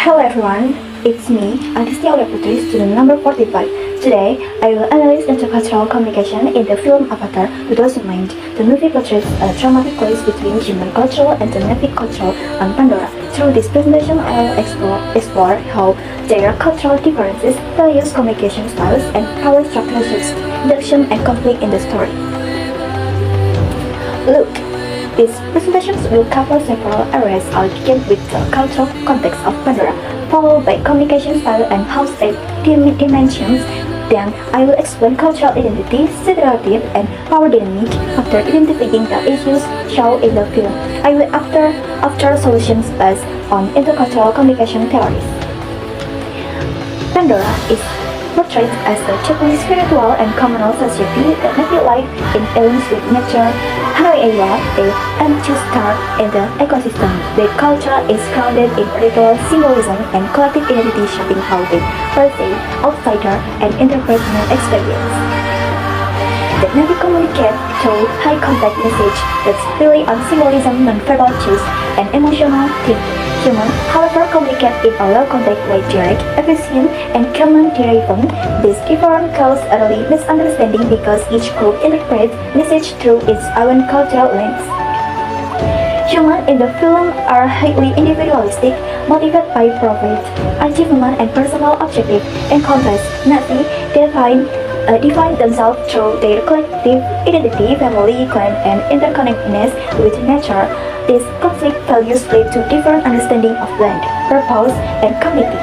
Hello everyone, it's me, Aditya Putri, student number 45. Today, I will analyze intercultural communication in the film Avatar 2009. The movie portrays a dramatic choice between human cultural and the Na'vi culture on Pandora. Through this presentation, I will explore how their cultural differences, values, communication styles, and power structures shapes interaction and conflict in the story. Look, these presentations will cover several areas. I'll begin with the cultural context of Pandora, followed by communication style and how state dimensions. Then I will explain cultural identity, stereotype, and power dynamic after identifying the issues shown in the film. I will after solutions based on intercultural communication theories. Pandora is portrayed as a deeply spiritual and communal society that may life in balance with nature. Hanoi Area, the anti-star in the ecosystem. The culture is grounded in ritual symbolism and collective identity shaping how they perceive outsider and interpret new experience. The Na'vi communicate through high contact message that rely on symbolism, non-verbal cues, and emotional thinking. Humans, however, communicate in a low contact way, direct, efficient, and command-driven. This difference causes early misunderstanding because each group interprets message through its own cultural lens. Humans in the film are highly individualistic, motivated by profit, achievement, and personal objective. In contrast, Na'vi define themselves through their collective identity, family, clan, and interconnectedness with nature. These conflict values lead to different understanding of land, purpose, and community.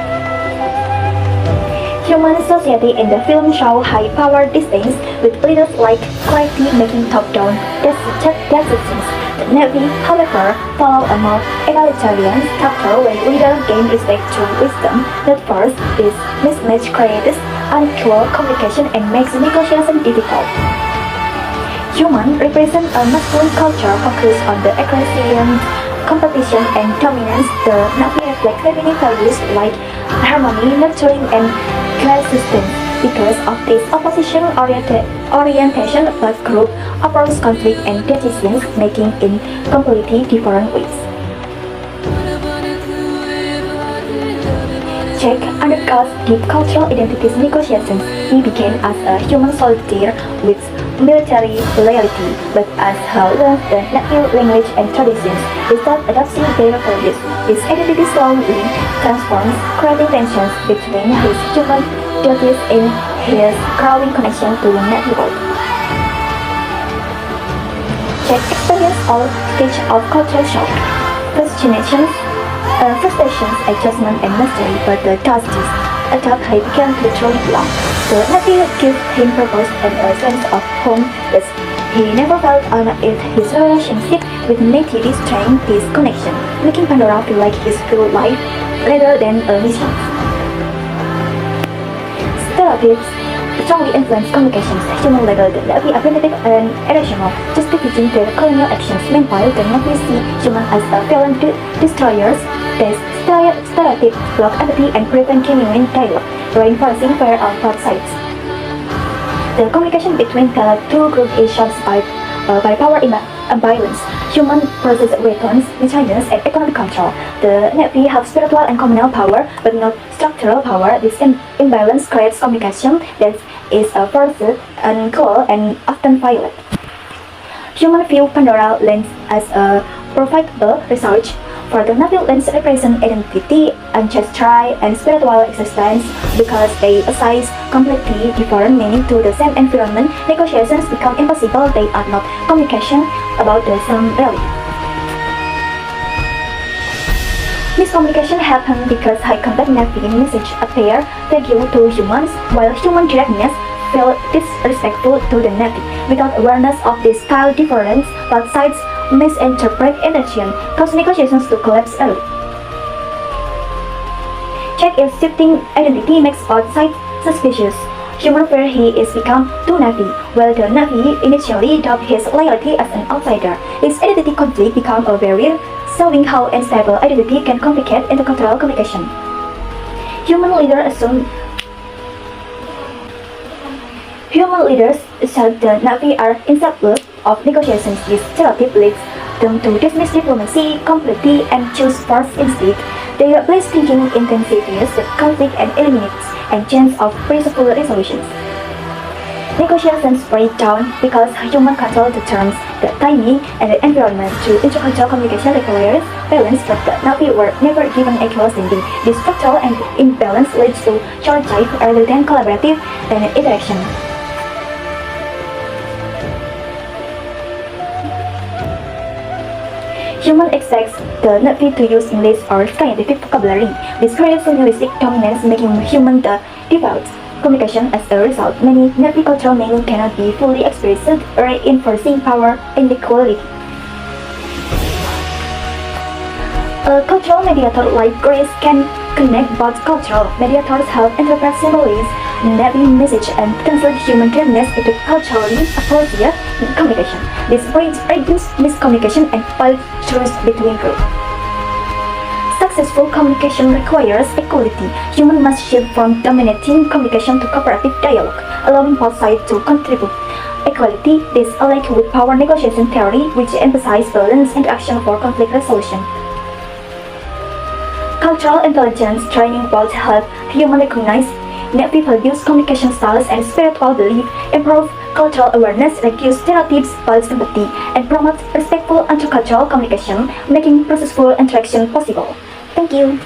Human society in the film show high power distance with leaders like clarity making top-down decisions. The Na'vi, however, follow a more egalitarian structure when leaders gain respect through wisdom. That first, this mismatch creates unequal communication and makes negotiation difficult. Humans represent a masculine culture focused on the aggression, competition, and dominance. The Na'vi reflect feminine values like harmony, nurturing, and coexistence. Because of this opposition orientation, both groups approach conflict and decisions making in completely different ways. Jack undergoes deep cultural identities negotiations. He began as a human soldier with military loyalty, but as he learned the Na'vi language and traditions, he started adopting their values. His identity slowly transforms, creating tensions between his human duties and his growing connection to the Na'vi world. Jack experienced all stages of cultural shock, frustrations, adjustment, and mastery, but the justice attack he began to truly belong. The Na'vi gives him purpose and a sense of home that he never felt on it. His relationship with native strengthened this connection, making Pandora feel like his real life rather than a mission. Stereotypes strongly influence communications. Human label the Na'vi are primitive and irrational, justifying their colonial actions. Meanwhile, the Na'vi see humans as violent destroyers. These stereotypes block empathy and prevent genuine dialogue, reinforcing fear on both sides. The communication between the two groups is shaped by power imbalance. Humans possess weapons, intelligence, and economic control. The Na'vi have spiritual and communal power, but not structural power. This imbalance creates communication that is forced, unclear, and often violent. Humans view Pandora lens as a profitable research. For the Na'vi lens represent identity, ancestry, and spiritual existence. Because they assign completely different meaning to the same environment, negotiations become impossible. They are not communication about the same reality. Miscommunication happens because high contact Na'vi message appear vague to humans, while human directness feel disrespectful to the Na'vi. Without awareness of this style difference, both sides misinterpret intention, cause negotiations to collapse early. Jack is shifting identity makes both sides suspicious. Human fear he is become too Na'vi, while the Na'vi initially doubt his loyalty as an outsider. His identity conflict become a barrier, showing how unstable identity can complicate intercultural communication. Human leaders assume the Na'vi are incapable of negotiations. This stereotype leads them to dismiss diplomacy completely and choose force instead. They place thinking intensities that conflict and eliminates and chance of peaceful resolutions. Negotiations break down because human control the terms, the timing, and the environment. To intercultural communication requires balance, but the Navi were never given equal standing. This structural and imbalance leads to short-lived rather than collaborative and interaction. Human expects the Navi to use English or scientific vocabulary. This creates linguistic dominance, making human the default communication. As a result, many Navi cultural meaning cannot be fully expressed, reinforcing power inequality. A cultural mediator like Greece can connect both cultural mediators help interpret symbols, Navi message, and translate human greatness into culturally appropriate communication. This brings reduced miscommunication and builds trust between groups. Successful communication requires equality. Humans must shift from dominating communication to cooperative dialogue, allowing both sides to contribute. Equality is alike with power negotiation theory, which emphasizes balance and action for conflict resolution. Cultural intelligence training both help humans recognize Navi values, communication styles, and spiritual belief, improve cultural awareness, reduce stereotypes, build empathy, and promote respectful intercultural communication, making processful interaction possible. Thank you.